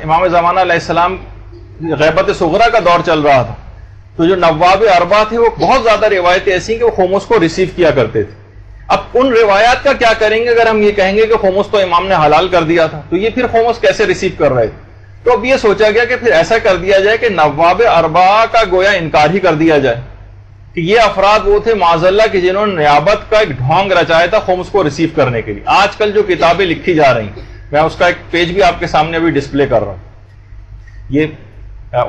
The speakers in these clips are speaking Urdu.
امام زمانہ علیہ السلام غیبت صغرا کا دور چل رہا تھا، تو جو نواب اربا تھے وہ بہت زیادہ روایتیں ایسی کہ وہ خمس کو ریسیو کیا کرتے تھے. اب ان روایات کا کیا کریں گے اگر ہم یہ کہیں گے کہ خمس تو امام نے حلال کر دیا تھا، تو یہ پھر خمس کیسے ریسیو کر رہے تھے؟ تو اب یہ سوچا گیا کہ پھر ایسا کر دیا جائے کہ نواب اربا کا گویا انکار ہی کر دیا جائے کہ یہ افراد وہ تھے معاذ اللہ کہ جنہوں نے نیابت کا ایک ڈھونگ رچایا تھا خمس کو ریسیو کرنے کے لیے. آج کل جو کتابیں لکھی جا رہی ہیں، میں اس کا ایک پیج بھی آپ کے سامنے ابھی ڈسپلے کر رہا ہوں. یہ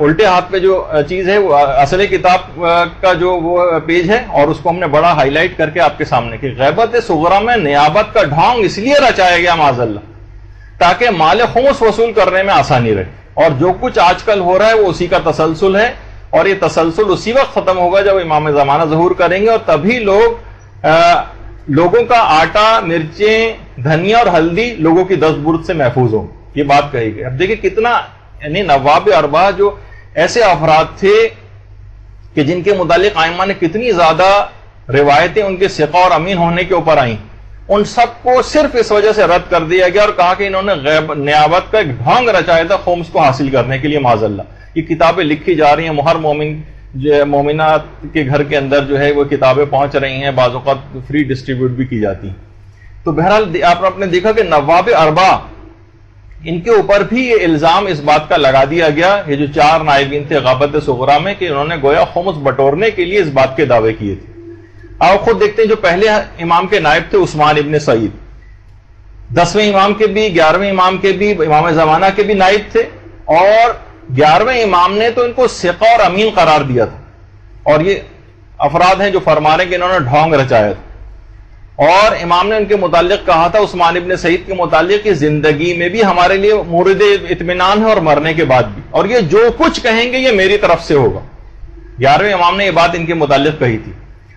الٹے ہاتھ پہ جو چیز ہے وہ اصل کتاب کا جو وہ پیج ہے، اور اس کو ہم نے بڑا ہائی لائٹ کر کے آپ کے سامنے کہ غیبت صغرا میں نیابت کا ڈھونگ اس لیے رچایا گیا معاذ اللہ تاکہ مال خمس وصول کرنے میں آسانی رہے. اور جو کچھ آج کل ہو رہا ہے وہ اسی کا تسلسل ہے، اور یہ تسلسل اسی وقت ختم ہوگا جب امام زمانہ ظہور کریں گے، اور تبھی لوگوں کا آٹا، مرچیں، دھنیا اور ہلدی لوگوں کی دست برد سے محفوظ ہوں. یہ بات کہی گئی. اب دیکھیں کتنا، یعنی نواب اربا جو ایسے افراد تھے کہ جن کے متعلق ائمہ نے کتنی زیادہ روایتیں ان کے ثقہ اور امین ہونے کے اوپر آئیں، ان سب کو صرف اس وجہ سے رد کر دیا گیا اور کہا کہ انہوں نے نیابت کا ایک ڈھونگ رچایا تھا خمس کو حاصل کرنے کے لیے معاذ اللہ. یہ کتابیں لکھی جا رہی ہیں، ہر مومنات کے گھر کے اندر جو ہے وہ کتابیں پہنچ رہی ہیں، بعض اوقات فری ڈسٹریبیوٹ بھی کی جاتی ہیں. تو بہرحال آپ نے دیکھا کہ نواب اربا ان کے اوپر بھی یہ الزام اس بات کا لگا دیا گیا، یہ جو 4 نائبین تھے غیبت صغرا میں، کہ انہوں نے گویا خمس بٹورنے کے لیے اس بات کے دعوے کیے تھے. آپ خود دیکھتے ہیں جو پہلے امام کے نائب تھے عثمان ابن سعید، 10ویں امام کے بھی، 11ویں امام کے بھی، امام زمانہ کے بھی نائب تھے، اور 11ویں امام نے تو ان کو ثقہ اور امین قرار دیا تھا. اور یہ افراد ہیں جو فرما رہے ہیں کہ انہوں نے ڈھونگ رچایا تھا. اور امام نے ان کے متعلق کہا تھا، عثمان ابن سعید کے متعلق، کہ زندگی میں بھی ہمارے لیے مورد اطمینان ہے اور مرنے کے بعد بھی، اور یہ جو کچھ کہیں گے یہ میری طرف سے ہوگا. 11ویں امام نے یہ بات ان کے متعلق کہی تھی.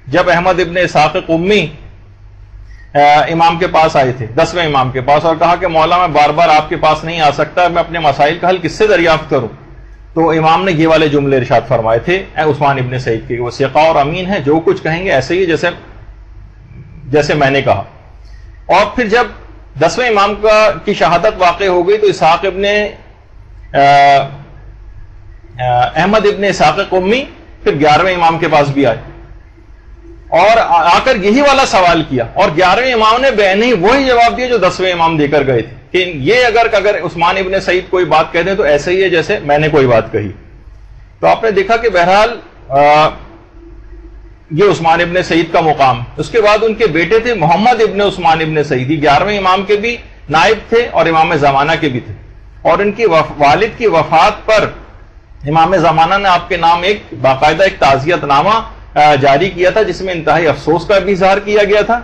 جب احمد ابن اسحاق قمی امام کے پاس آئے تھے، 10ویں امام کے پاس، اور کہا کہ مولا میں بار بار آپ کے پاس نہیں آ سکتا، میں اپنے مسائل کا حل کس سے دریافت کروں، تو امام نے یہ والے جملے ارشاد فرمائے تھے عثمان ابن سعید کے، وہ ثقہ اور امین ہے، جو کچھ کہیں گے ایسے ہی جیسے میں نے کہا. اور پھر جب 10ویں امام کی شہادت واقع ہو گئی تو اسحاق ابن احمد ابن اسحاق قمی پھر 11ویں امام کے پاس بھی آئے اور آ کر یہی والا سوال کیا، اور 11ویں امام نے بے نہیں وہی جواب دیا جو 10ویں امام دے کر گئے تھے کہ یہ اگر عثمان ابن سعید کوئی بات کہہ دیں تو ایسے ہی ہے جیسے میں نے کوئی بات کہی. تو آپ نے دیکھا کہ بہرحال یہ عثمان ابن سعید کا مقام. اس کے بعد ان کے بیٹے تھے محمد ابن عثمان ابن سعید، 11ویں امام کے بھی نائب تھے اور امام زمانہ کے بھی تھے. اور ان کی والد کی وفات پر امام زمانہ نے آپ کے نام ایک باقاعدہ ایک تعزیت نامہ جاری کیا تھا، جس میں انتہائی افسوس کا بھی اظہار کیا گیا تھا.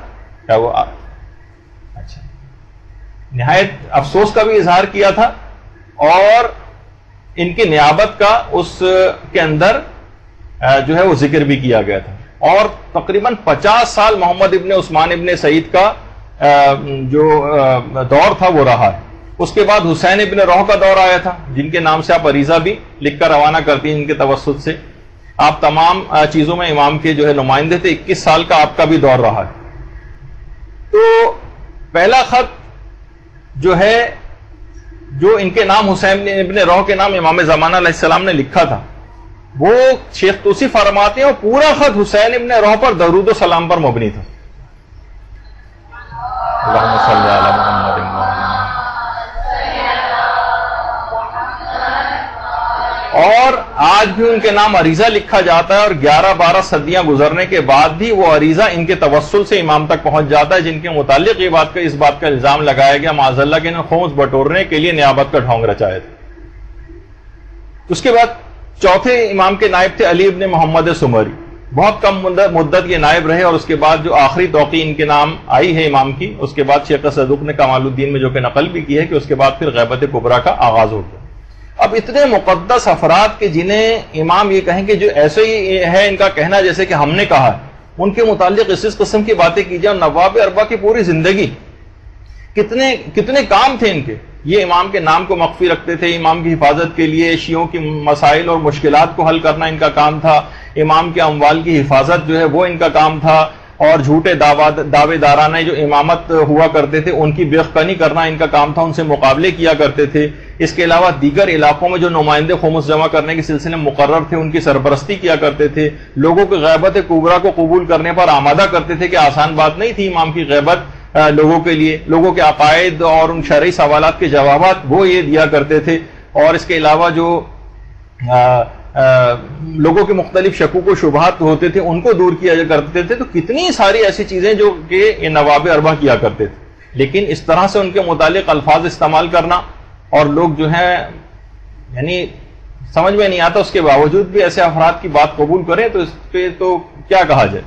کیا وہ اچھا نہایت افسوس کا بھی اظہار کیا تھا، اور ان کی نیابت کا اس کے اندر جو ہے وہ ذکر بھی کیا گیا تھا. اور تقریباً 50 سال محمد ابن عثمان ابن سعید کا جو دور تھا وہ رہا ہے. اس کے بعد حسین ابن روح کا دور آیا تھا، جن کے نام سے آپ عریضہ بھی لکھ کر روانہ کرتی ہیں ان کے توسط سے. آپ تمام چیزوں میں امام کے جو ہے نمائندے تھے. 21 سال کا آپ کا بھی دور رہا ہے. تو پہلا خط جو ہے جو ان کے نام حسین ابن روح کے نام امام زمانہ علیہ السلام نے لکھا تھا، وہ شیخ توسی فرماتے ہیں اور پورا خط حسین ابن روح پر درود و سلام پر مبنی تھا. اللہم صلی علی محمد. اور آج بھی ان کے نام عریضہ لکھا جاتا ہے، اور 11-12 صدیاں گزرنے کے بعد بھی وہ عریضہ ان کے توسل سے امام تک پہنچ جاتا ہے، جن کے متعلق اس بات کا الزام لگایا گیا معاذ اللہ کہ انہوں نے خمس بٹورنے کے لیے نیابت کا ڈھونگ رچایا تھا. اس کے بعد چوتھے امام کے نائب تھے علی ابن محمد سمری. بہت کم مدت یہ نائب رہے، اور اس کے بعد جو آخری توقیع ان کے نام آئی ہے امام کی، اس کے بعد شیخ صدوق نے کمال الدین میں جو کہ نقل بھی کی ہے کہ اس کے بعد پھر غیبت کبریٰ کا آغاز ہو گیا. اب اتنے مقدس افراد کے جنہیں امام یہ کہیں کہ جو ایسے ہی ہے ان کا کہنا جیسے کہ ہم نے کہا ہے، ان کے متعلق اس قسم کی باتیں کی جائیں. نواب اربا کی پوری زندگی کتنے کام تھے ان کے. یہ امام کے نام کو مخفی رکھتے تھے، امام کی حفاظت کے لیے شیعوں کی مسائل اور مشکلات کو حل کرنا ان کا کام تھا، امام کے اموال کی حفاظت جو ہے وہ ان کا کام تھا، اور جھوٹے دعوے دارانہ جو امامت ہوا کرتے تھے ان کی بیخبنی کرنا ان کا کام تھا، ان سے مقابلے کیا کرتے تھے. اس کے علاوہ دیگر علاقوں میں جو نمائندے خمس جمع کرنے کے سلسلے میں مقرر تھے ان کی سرپرستی کیا کرتے تھے. لوگوں کی غیبت کبریٰ کو قبول کرنے پر آمادہ کرتے تھے کہ آسان بات نہیں تھی امام کی غیبت لوگوں کے لیے. لوگوں کے عقائد اور ان شرعی سوالات کے جوابات وہ یہ دیا کرتے تھے. اور اس کے علاوہ جو لوگوں کے مختلف شکوک و شبہات ہوتے تھے ان کو دور کیا کرتے تھے. تو کتنی ساری ایسی چیزیں جو کہ یہ نواب اربعہ کیا کرتے تھے. لیکن اس طرح سے ان کے متعلق الفاظ استعمال کرنا اور لوگ جو ہیں یعنی سمجھ میں نہیں آتا، اس کے باوجود بھی ایسے افراد کی بات قبول کریں تو اس پہ تو کیا کہا جائے.